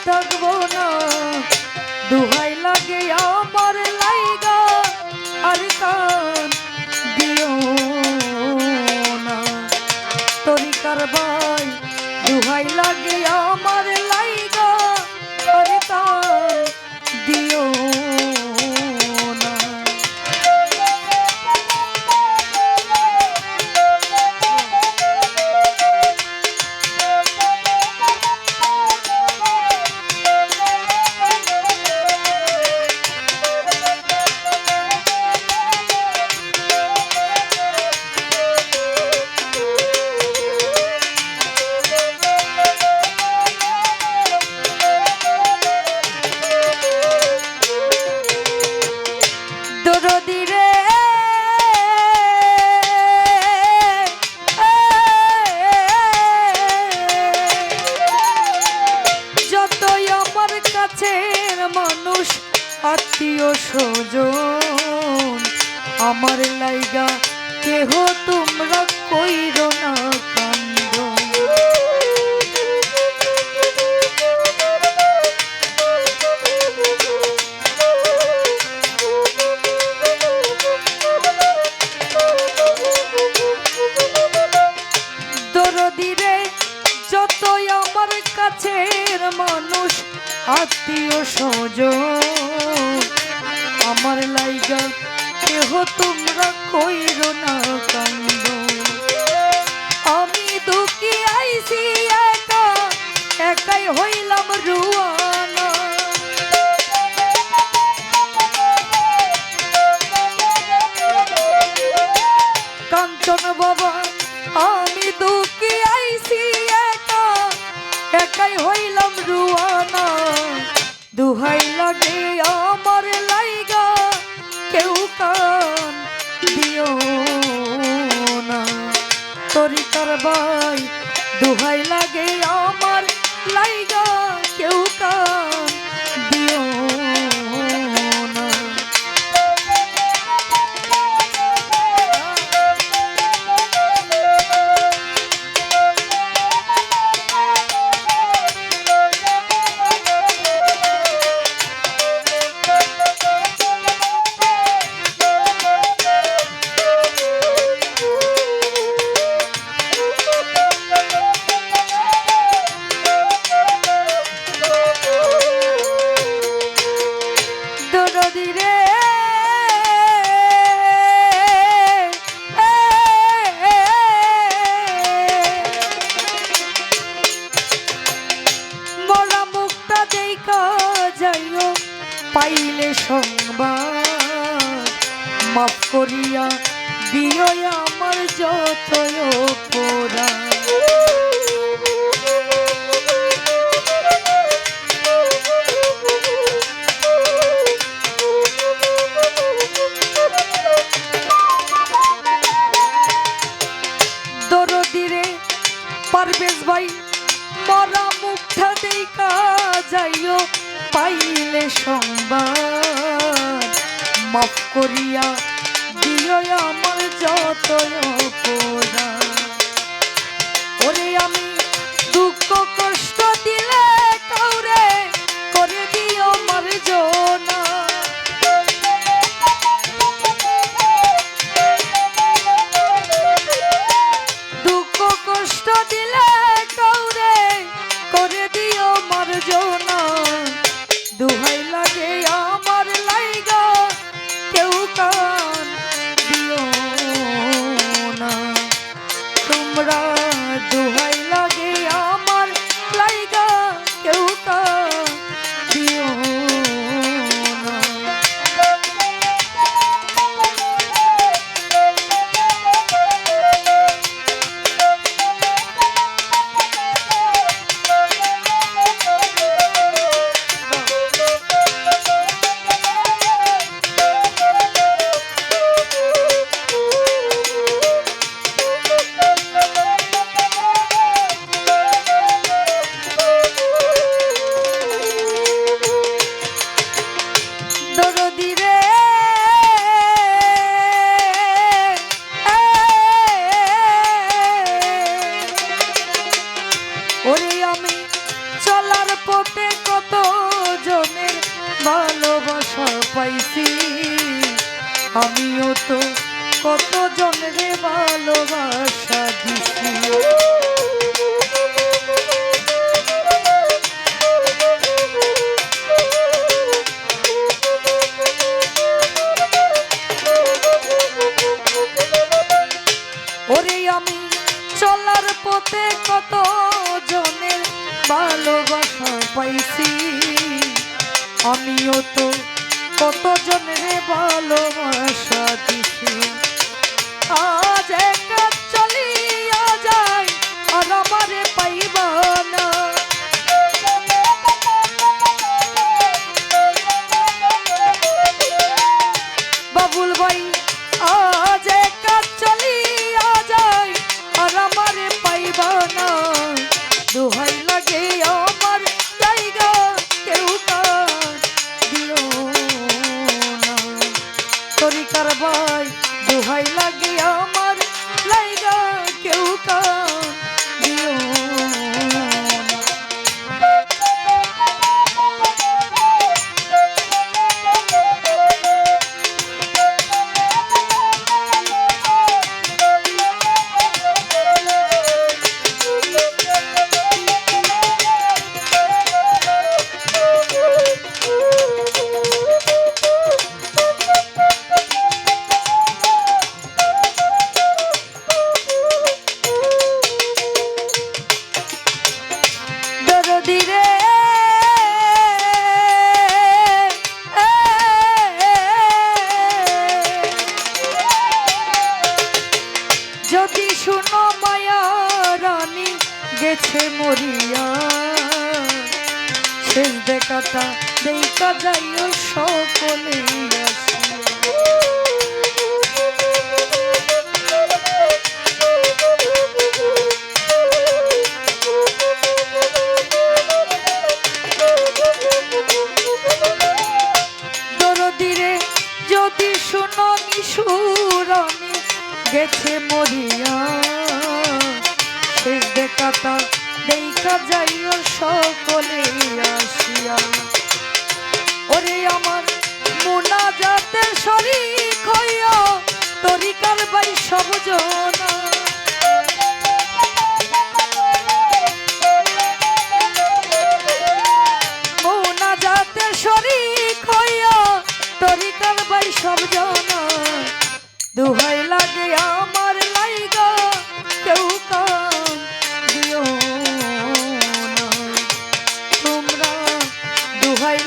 থাকবো না দুহাই লাগে আমার লাইগা আর কান দিও না তরিকার ভাই দুহাই লাগে আমার লাইগা আর কান দিও না। মানুষ আত্মীয় স্বজন আমার লাইগা কেহ তোমরা কইরো না কান্দ দরদিরে যতই আমার কাছের মানুষ আত্মীয় স্বজন আমার লাইগা কেহ তোমরা কইরো না কান্দ আমি দুঃখী আইছি একা একাই হইলাম রুয়ানা কাঞ্চন বাবা আমি দুঃখী আইছি একা একাই হইলাম রুয়ানা দুহাই লাগে আমার লাইগা কেউ কান দিও না তরিকার ভাই দুহাই লাগে আমার লাইগা কেউ কান দিও না। পাইলে সংবাদ মাফ করিয়া দিও আমার যতই অপরাধ দরদিরে পারভেজ ভাই মরা মুখটা দেখা যাইও পাইলে সংবাদ মাফ করিয়া দিও আমার যতই অপরাধ ওরে আমি দুঃখ কষ্ট দিলে কাউরে করে দিও মার্জনা দুঃখ কষ্ট দিলে কাউরে করে দিও মার্জনা দুহাই লাগে আমার লাইগা কেউ কান দিও না তোমরা দুহাই আমিও তো কতজনের ভালোবাসা দিছি, আজ একা চলিয়া যায় আর আমারে পাইবা না। বাবুল ভাই আজ একা চলিয়া যায় আর আমারে পাইবা না, দোহাই লাগে আমার জায়গা কেউ কার দিও না। তরিকার ভাই দোহাই লাগে আমার জায়গা কেউ কার দিও না। দরদিরে যদি শুনো মায়া রানী গেছে মরিয়া, শেষ দেখাটা দেখা যাইও সকলে আসিয়া। দরদিরে যদি শুনো নিশুরানি গেছে মরিয়া, শেষ দেখাটা দেখা যাইও সকলে আসিয়া। ওরে আমার মুনাজাতের শরীক হইয়া তরিকার ভাই সব জনা, মুনাজাতের শরীক হইয়া তরিকার ভাই সব জনা, দোহাই লাগে আমার লাইগা কেউ কান দিও না। তোমরা দোহাই